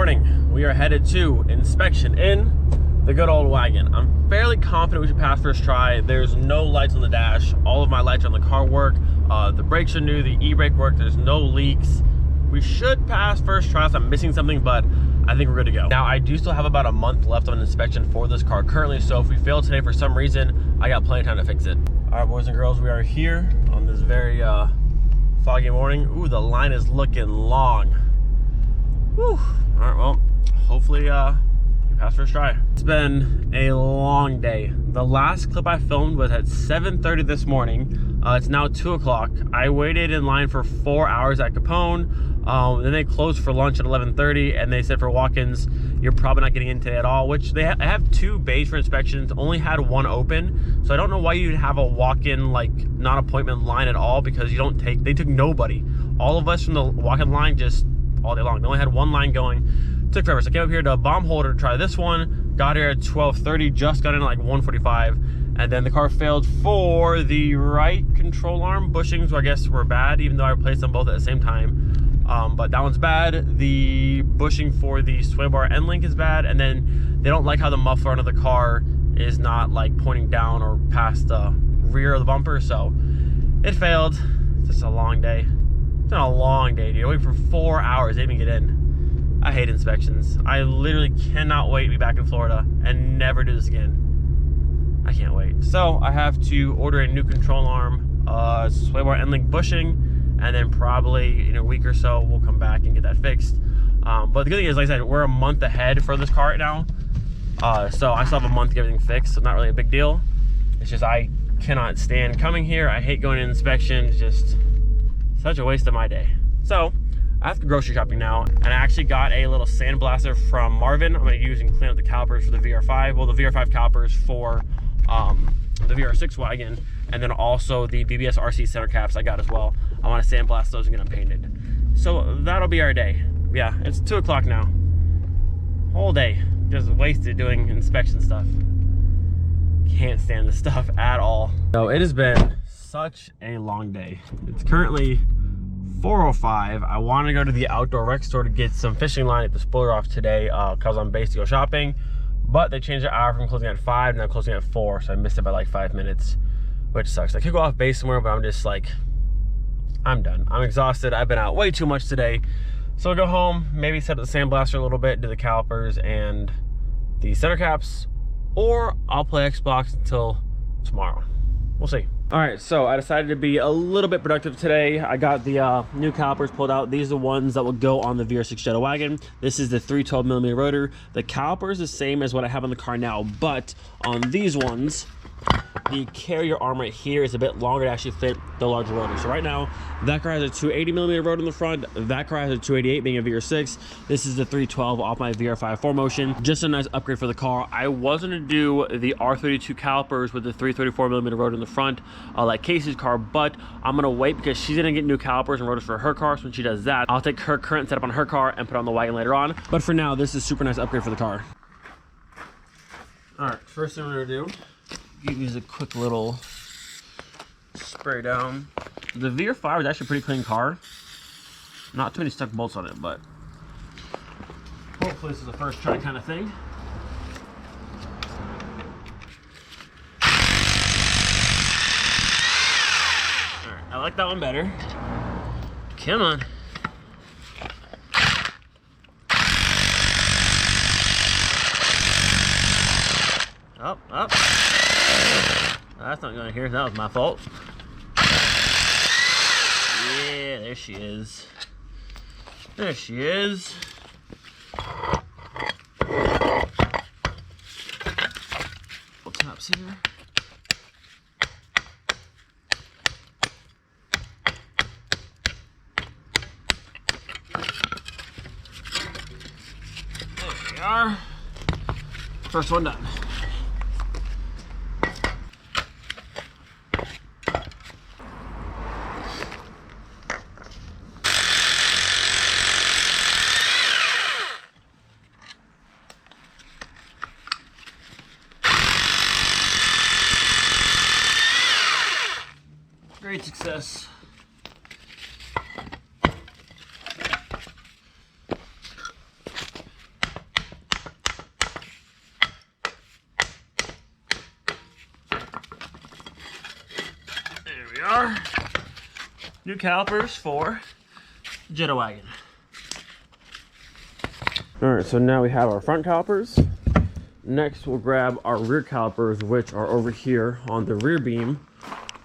morning. We are headed to inspection in the good old Wagon. I'm fairly confident we should pass first try. There's no lights on the dash. All of my lights on the car work. The brakes are new, the e-brake work, there's no leaks. We should pass first try unless I'm missing something, but I think we're good to go. Now, I do still have about a month left on inspection for this car currently, so if we fail today for some reason, I got plenty of time to fix it. All right, boys and girls, we are here on this very foggy morning. Ooh, the line is looking long. Whew. All right, well, hopefully we pass first try. It's been a long day. The last clip I filmed was at 7:30 this morning. It's now 2 o'clock. I waited in line for 4 hours at Capone. Then they closed for lunch at 11:30, and they said for walk-ins, you're probably not getting in today at all, which they have 2 bays for inspections, only had 1 open. So I don't know why you'd have a walk-in, like, non-appointment line at all, because they took nobody. All of us from the walk-in line just all day long. They only had 1 line going. Took forever. So I came up here to a bomb holder to try this one. Got here at 12:30, just got in at like 1:45. And then the car failed for the right control arm bushings, I guess were bad, even though I replaced them both at the same time. But that one's bad. The bushing for the sway bar end link is bad. And then they don't like how the muffler under the car is not like pointing down or past the rear of the bumper. So it failed. It's just a long day. It's been a long day, dude. I waited for 4 hours to even get in. I hate inspections. I literally cannot wait to be back in Florida and never do this again. I can't wait. So I have to order a new control arm, sway bar end link bushing, and then probably in a week or so we'll come back and get that fixed. But the good thing is, like I said, we're a month ahead for this car right now. So I still have a month to get everything fixed, so not really a big deal. It's just I cannot stand coming here. I hate going to inspection. It's just such a waste of my day. So I have to go grocery shopping now, and I actually got a little sandblaster from Marvin. I'm going to use and clean up the calipers for the VR5. Well, the VR5 calipers for the VR6 Wagon, and then also the BBS RC center caps I got as well. I want to sandblast those and get them painted. So that'll be our day. Yeah, it's 2 o'clock now. Whole day just wasted doing inspection stuff. Can't stand this stuff at all. So it has been such a long day. It's currently 4:05. I want to go to the outdoor rec store to get some fishing line at the spoiler off today because I'm based to go shopping, but they changed their hour from closing at 5 and now closing at 4, so I missed it by like 5 minutes, which sucks. I could go off base somewhere, but I'm just like, I'm done. I'm exhausted. I've been out way too much today. So I'll go home, maybe set up the sandblaster a little bit, do the calipers and the center caps, or I'll play Xbox until tomorrow. We'll see. All right, so I decided to be a little bit productive today. I got the new calipers pulled out. These are the ones that will go on the VR6 Jetta Wagon. This is the 312mm rotor. The caliper is the same as what I have on the car now, but on these ones, the carrier arm right here is a bit longer to actually fit the larger rotor. So right now, that car has a 280mm rotor in the front. That car has a 288, being a VR6. This is the 312 off my VR5 4Motion. Just a nice upgrade for the car. I was gonna do the R32 calipers with the 334mm rotor in the front, like Casey's car, but I'm gonna wait because she's gonna get new calipers and rotors for her car. So when she does that, I'll take her current setup on her car and put it on the Wagon later on. But for now, this is a super nice upgrade for the car. All right, first thing we're gonna do, use a quick little spray down. The VR5 is actually a pretty clean car. Not too many stuck bolts on it, but hopefully this is a first try kind of thing. Alright, I like that one better. Come on. Up, up. That's not going here. That was my fault. Yeah, there she is. There she is. Tops here. There we are. First one done. Great success. New calipers for Wagon. All right, so now we have our front calipers. Next, we'll grab our rear calipers, which are over here on the rear beam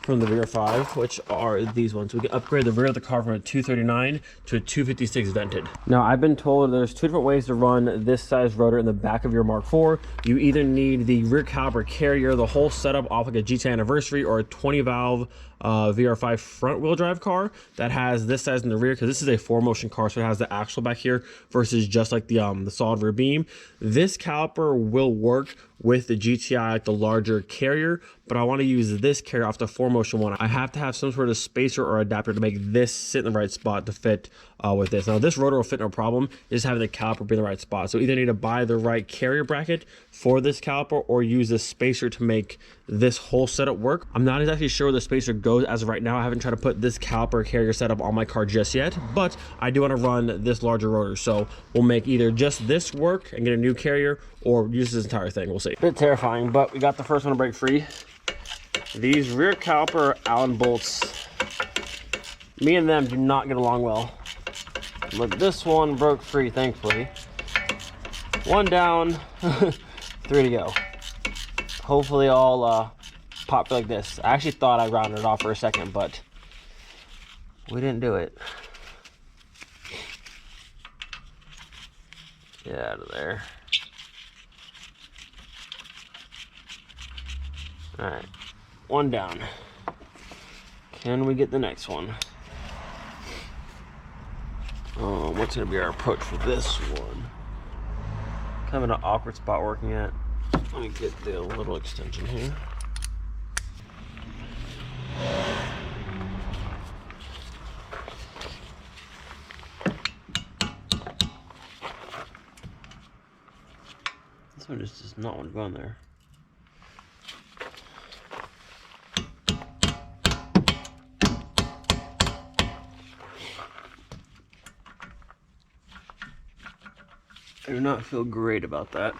from the VR5, which are these ones. We can upgrade the rear of the car from a 239 to a 256 vented. Now, I've been told there's two different ways to run this size rotor in the back of your Mark IV. You either need the rear caliper carrier, the whole setup off like a GT Anniversary, or a 20 valve VR5 front wheel drive car that has this size in the rear, because this is a 4Motion car, so it has the axle back here versus just like the solid rear beam. This caliper will work with the GTI, like the larger carrier, but I want to use this carrier off the 4Motion one. I have to have some sort of spacer or adapter to make this sit in the right spot to fit with this. Now, this rotor will fit no problem, just having the caliper be in the right spot. So either need to buy the right carrier bracket for this caliper or use this spacer to make this whole setup work. I'm not exactly sure where the spacer goes as of right now. I haven't tried to put this caliper carrier setup on my car just yet, but I do want to run this larger rotor. So we'll make either just this work and get a new carrier or use this entire thing. We'll see. A bit terrifying, but we got the first one to break free. These rear caliper Allen bolts, me and them do not get along well, but this one broke free, thankfully. One down, 3 to go. Hopefully all pop like this. I actually thought I rounded it off for a second, but we didn't do it. Get out of there. All right, one down. Can we get the next one? Oh, what's gonna be our approach for this one? Kind of in an awkward spot working at. Let me get the little extension here. This one just does not want to go in there. I do not feel great about that.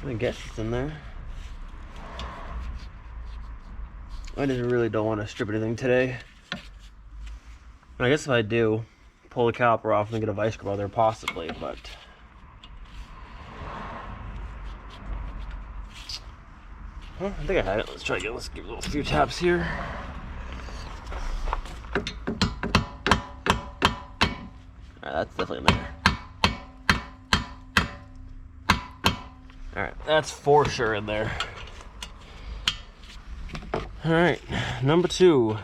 I guess it's in there. I just really don't want to strip anything today. I guess if I do, pull the caliper off and get a vice grip out there possibly, but I think I had it. Let's try again. Let's give it a few taps here. Alright, that's definitely in there. Alright, that's for sure in there. Alright, number 2.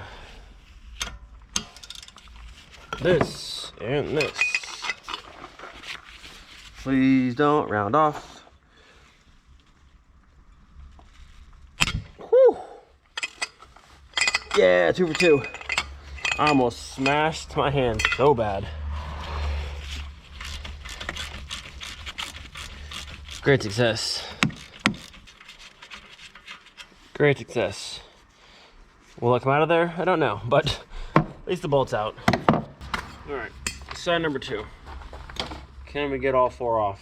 This and this. Please don't round off. Whew. Yeah, 2 for 2. I almost smashed my hand so bad. Great success. Great success. Will it come out of there? I don't know, but at least the bolt's out. All right, side number 2. Can we get all 4 off?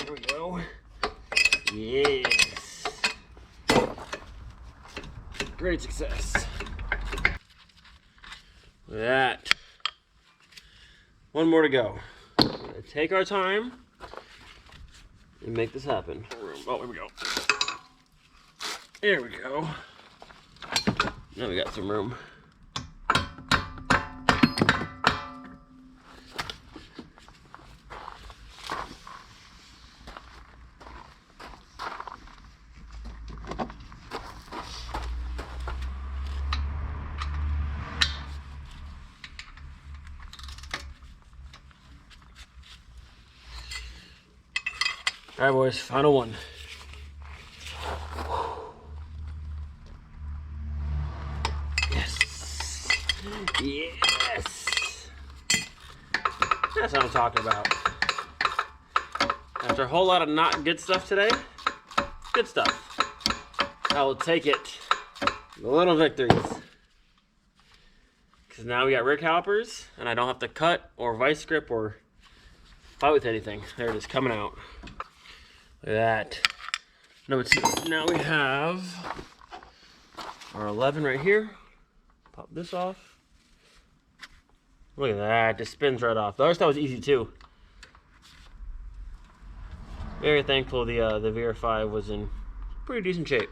Here we go. Yes. Great success. Look at that. One more to go. We're gonna take our time and make this happen. Oh, here we go. There we go. Now we got some room. All right, boys, final one. Yes. Yes. That's what I'm talking about. After a whole lot of not good stuff today, good stuff. I will take it. The little victories. Because now we got rear calipers, and I don't have to cut or vice grip or fight with anything. There it is, coming out. Look at that. Number 2. Now we have our 11 right here. Pop this off. Look at that, just spins right off. The other stuff was easy too. Very thankful the VR5 was in pretty decent shape.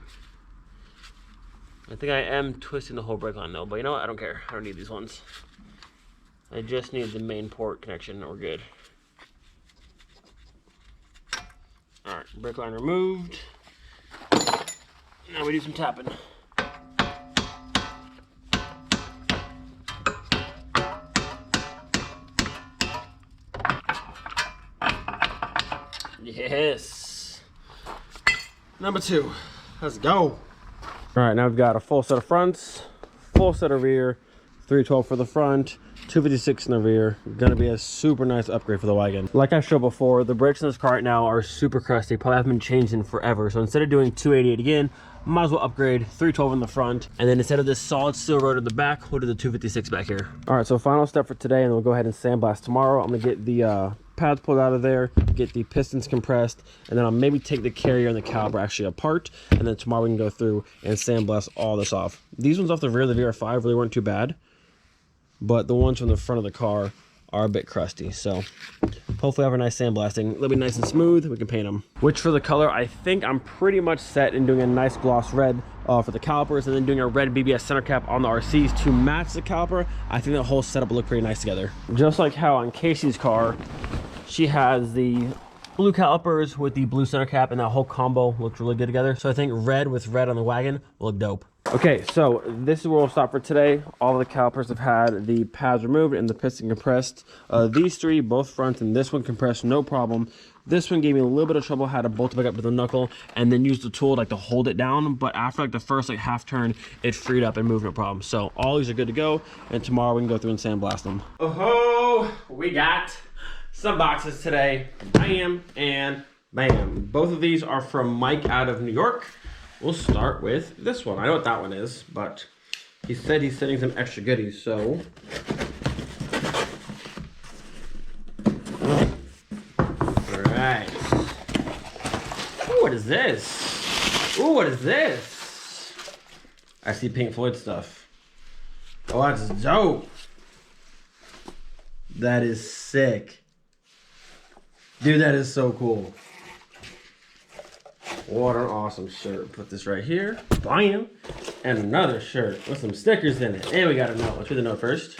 I think I am twisting the whole brake line though, but you know what? I don't care. I don't need these ones. I just need the main port connection and we're good. Alright, brake line removed. Now we do some tapping. Yes. Number 2. Let's go. All right, now we've got a full set of fronts, full set of rear, 312 for the front, 256 in the rear. Gonna be a super nice upgrade for the wagon. Like I showed before, the brakes in this car right now are super crusty, probably haven't been changed in forever. So instead of doing 288 again, might as well upgrade 312 in the front. And then instead of this solid steel rotor in the back, we'll do the 256 back here. All right, so final step for today, and then we'll go ahead and sandblast tomorrow. I'm gonna get the pads pulled out of there, get the pistons compressed, and then I'll maybe take the carrier and the caliper actually apart, and then tomorrow we can go through and sandblast all this off. These ones off the rear of the VR5 really weren't too bad, but the ones from the front of the car are a bit crusty. So hopefully have a nice sandblasting. They'll be nice and smooth, we can paint them. Which for the color, I think I'm pretty much set in doing a nice gloss red for the calipers, and then doing a red BBS center cap on the RCs to match the caliper. I think the whole setup will look pretty nice together. Just like how on Casey's car, she has the blue calipers with the blue center cap, and that whole combo looks really good together. So I think red with red on the wagon will look dope. Okay, so this is where we'll stop for today. All of the calipers have had the pads removed and the piston compressed. These 3, both fronts, and this one compressed, no problem. This one gave me a little bit of trouble. Had to bolt it back up with the knuckle and then use the tool like to hold it down. But after like the first like half turn, it freed up and moved, no problem. So all these are good to go, and tomorrow we can go through and sandblast them. Oh, we got some boxes today. Bam and bam. Both of these are from Mike out of New York. We'll start with this one. I know what that one is, but he said he's sending some extra goodies, so. All right. Ooh, what is this? Ooh, what is this? I see Pink Floyd stuff. Oh, that's dope. That is sick. Dude, that is so cool. What an awesome shirt. Put this right here. Bam. And another shirt with some stickers in it. And we got a note. Let's read the note first.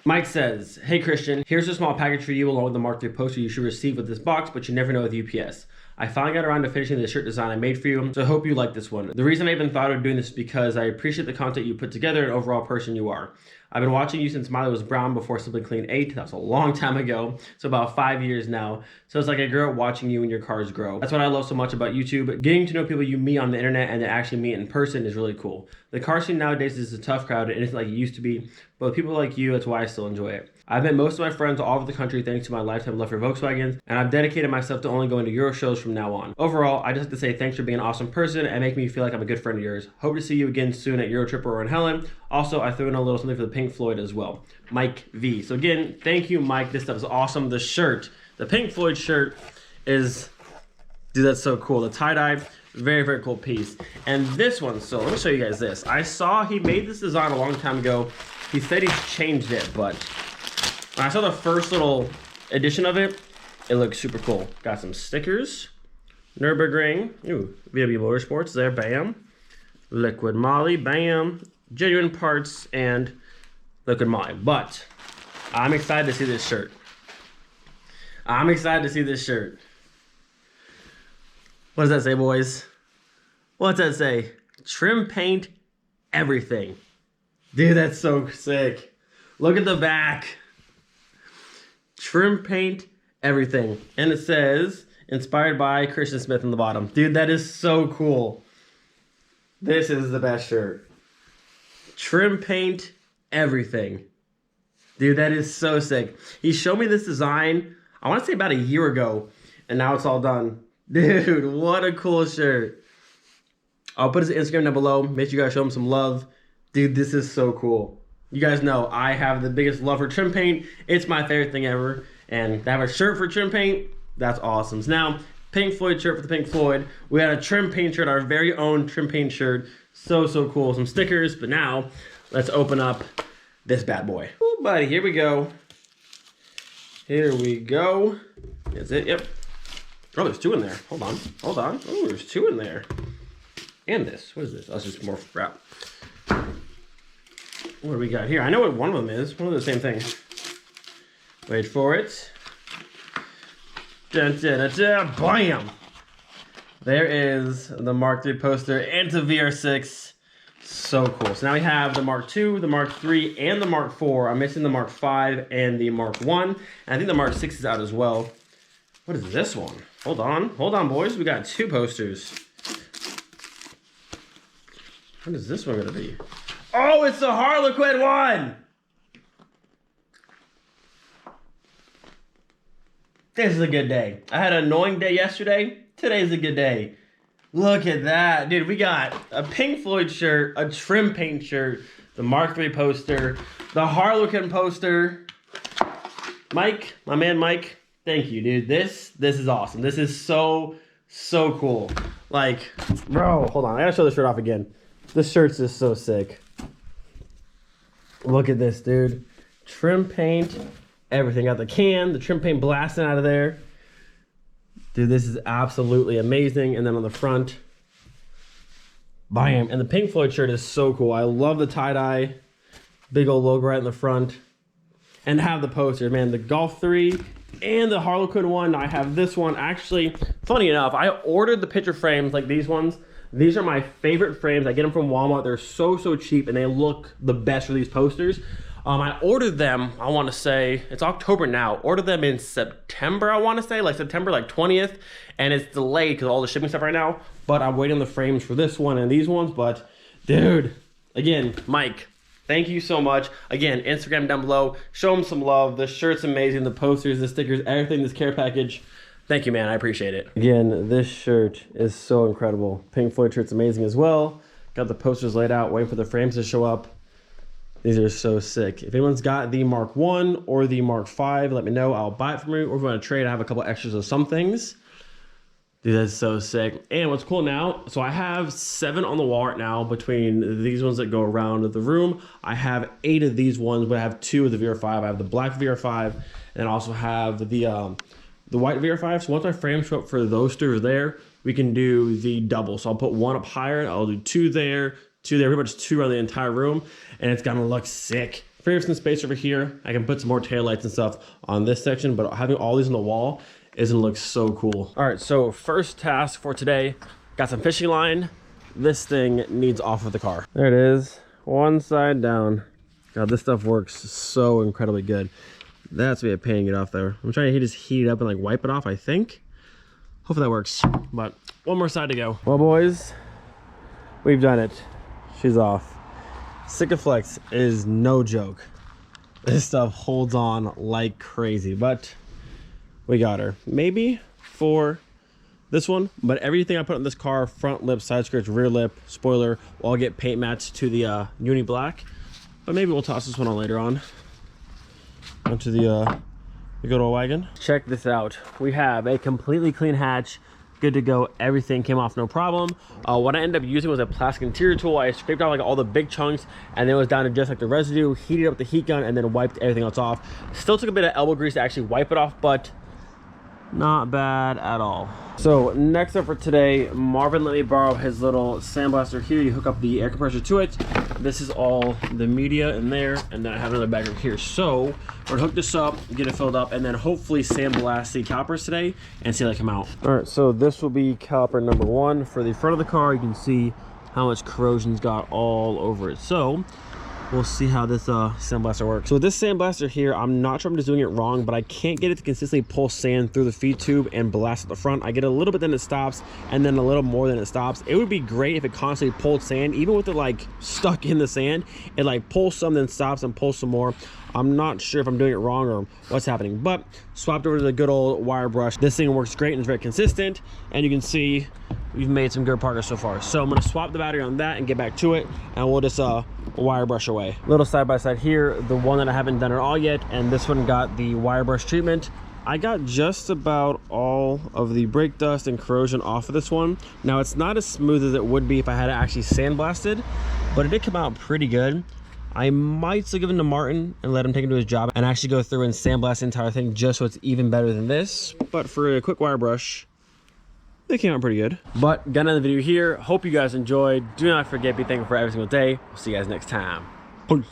Mike says, "Hey Christian, here's a small package for you along with the Mark III poster you should receive with this box, but you never know with UPS. I finally got around to finishing the shirt design I made for you, so I hope you like this one. The reason I even thought of doing this is because I appreciate the content you put together and overall person you are. I've been watching you since Miley was brown before Simply Clean 8. That was a long time ago, so about 5 years now. So it's like I grew up watching you and your cars grow. That's what I love so much about YouTube. Getting to know people you meet on the internet and then actually meet in person is really cool. The car scene nowadays is a tough crowd and it's like it used to be, but with people like you, that's why I still enjoy it. I've met most of my friends all over the country thanks to my lifetime love for Volkswagens, and I've dedicated myself to only going to Euro shows from now on. Overall, I just have to say thanks for being an awesome person and making me feel like I'm a good friend of yours. Hope to see you again soon at Eurotrip or in Helen. Also, I threw in a little something for the Pink Floyd as well. Mike V. So again, thank you, Mike. This stuff is awesome. The shirt, the Pink Floyd shirt is, dude, that's so cool. The tie-dye, very, very cool piece. And this one, so let me show you guys this. I saw he made this design a long time ago. He said he's changed it, but when I saw the first little edition of it, it looks super cool. Got some stickers, Nürburgring, ooh, VW Motorsports there, bam. Liquid Moly, bam. Genuine parts and Liquid Moly. But I'm excited to see this shirt. I'm excited to see this shirt. What does that say, boys? What's that say? Trim, paint, everything. Dude, that's so sick. Look at the back. Trim, paint, everything. And it says, inspired by Christian Smith on the bottom. Dude, that is so cool. This is the best shirt. Trim, paint, everything. Dude, that is so sick. He showed me this design, I want to say about a year ago, and now it's all done. Dude, what a cool shirt. I'll put his Instagram down below. Make sure you guys show him some love. Dude, this is so cool. You guys know I have the biggest love for trim paint. It's my favorite thing ever. And to have a shirt for trim paint, that's awesome. So now, Pink Floyd shirt for the Pink Floyd. We had a trim paint shirt, our very own trim paint shirt. So cool. Some stickers, but now let's open up this bad boy. Oh, buddy, here we go. Here we go. Is it? Yep. Oh, there's two in there. Hold on. Oh, there's two in there. And this. What is this? Oh, that's just more wrap. What do we got here? I know what one of them is. One of the same thing. Wait for it. Dun, dun, dun, dun, bam! There is the Mark III poster and it's a VR6. So cool. So now we have the Mark II, the Mark III, and the Mark IV. I'm missing the Mark V and the Mark I. And I think the Mark VI is out as well. What is this one? Hold on, boys. We got two posters. What is this one gonna be? Oh, it's the Harlequin one! This is a good day. I had an annoying day yesterday. Today's a good day. Look at that. Dude, we got a Pink Floyd shirt, a trim paint shirt, the Mark III poster, the Harlequin poster. Mike, my man Mike, thank you, dude. This is awesome. This is so cool. Like, bro, hold on. I gotta show this shirt off again. This shirt's just so sick. Look at this, dude. Trim paint, everything. Got the can, the trim paint blasting out of there. Dude, this is absolutely amazing. And then on the front, bam. And the Pink Floyd shirt is so cool. I love the tie-dye. Big old logo right in the front. And have the poster, man. The Golf 3 and the Harlequin one. I have this one. Actually, funny enough, I ordered the picture frames like these ones. These are my favorite frames. I get them from Walmart. They're so cheap and they look the best for these posters. I ordered them, I want to say, it's October now. Ordered them in September, I want to say, like September like 20th. And it's delayed because of all the shipping stuff right now. But I'm waiting on the frames for this one and these ones. But dude, again, Mike, thank you so much. Again, Instagram down below. Show them some love. The shirt's amazing. The posters, the stickers, everything, this care package. Thank you, man. I appreciate it. Again, this shirt is so incredible. Pink Floyd shirt's amazing as well. Got the posters laid out, waiting for the frames to show up. These are so sick. If anyone's got the Mark I or the Mark V, let me know. I'll buy it from you. Or if you want to trade, I have a couple extras of some things. Dude, that's so sick. And what's cool now, so I have 7 on the wall right now between these ones that go around the room. I have 8 of these ones, but I have 2 of the VR5. I have the black VR5 and I also have the white VR5. So once my frames show up for those 2 over there, we can do the double. So I'll put 1 up higher. I'll do 2 there, 2 there, pretty much 2 around the entire room. And it's gonna look sick. Figure some space over here. I can put some more taillights and stuff on this section, but having all these on the wall is gonna look so cool. All right, so first task for today, got some fishing line. This thing needs off of the car. There it is, one side down. God, this stuff works so incredibly good. That's gonna be a pain to get off there. I'm trying to just heat it up and like wipe it off, I think. Hopefully that works, but one more side to go. Well, boys, we've done it. She's off. Sikaflex is no joke. This stuff holds on like crazy, but we got her. Maybe for this one, but everything I put on this car, front lip, side skirts, rear lip, spoiler, will all get paint matched to the uni black. But maybe we'll toss this one on later on. Onto the good old wagon. Check this out. We have a completely clean hatch. Good to go. Everything came off no problem. What I ended up using was a plastic interior tool. I scraped out like all the big chunks and then it was down to just like the residue, heated up the heat gun and then wiped everything else off. Still took a bit of elbow grease to actually wipe it off, but not bad at all. So next up for today, Marvin let me borrow his little sandblaster here. You hook up the air compressor to it. This is all the media in there, and then I have another bag over here. So we're gonna hook this up, get it filled up, and then hopefully sandblast the calipers today and see how they come out. All right, so this will be caliper number 1 for the front of the car. You can see how much corrosion's got all over it. So we'll see how this sandblaster works. So with this sandblaster here, I'm not sure I'm just doing it wrong, but I can't get it to consistently pull sand through the feed tube and blast at the front. I get a little bit, then it stops, and then a little more than it stops. It would be great if it constantly pulled sand, even with it like stuck in the sand. It like pulls some, then stops and pulls some more. I'm not sure if I'm doing it wrong or what's happening, but swapped over to the good old wire brush. This thing works great and it's very consistent, and you can see we've made some good progress so far. So I'm gonna swap the battery on that and get back to it, and we'll just wire brush away. Little side by side here, the one that I haven't done at all yet, and this one got the wire brush treatment. I got just about all of the brake dust and corrosion off of this one. Now it's not as smooth as it would be if I had it actually sandblasted, but it did come out pretty good. I might still give him to Martin and let him take him to his job and actually go through and sandblast the entire thing just so it's even better than this. But for a quick wire brush, they came out pretty good. But gonna end the video here. Hope you guys enjoyed. Do not forget, be thankful for every single day. We'll see you guys next time. Peace.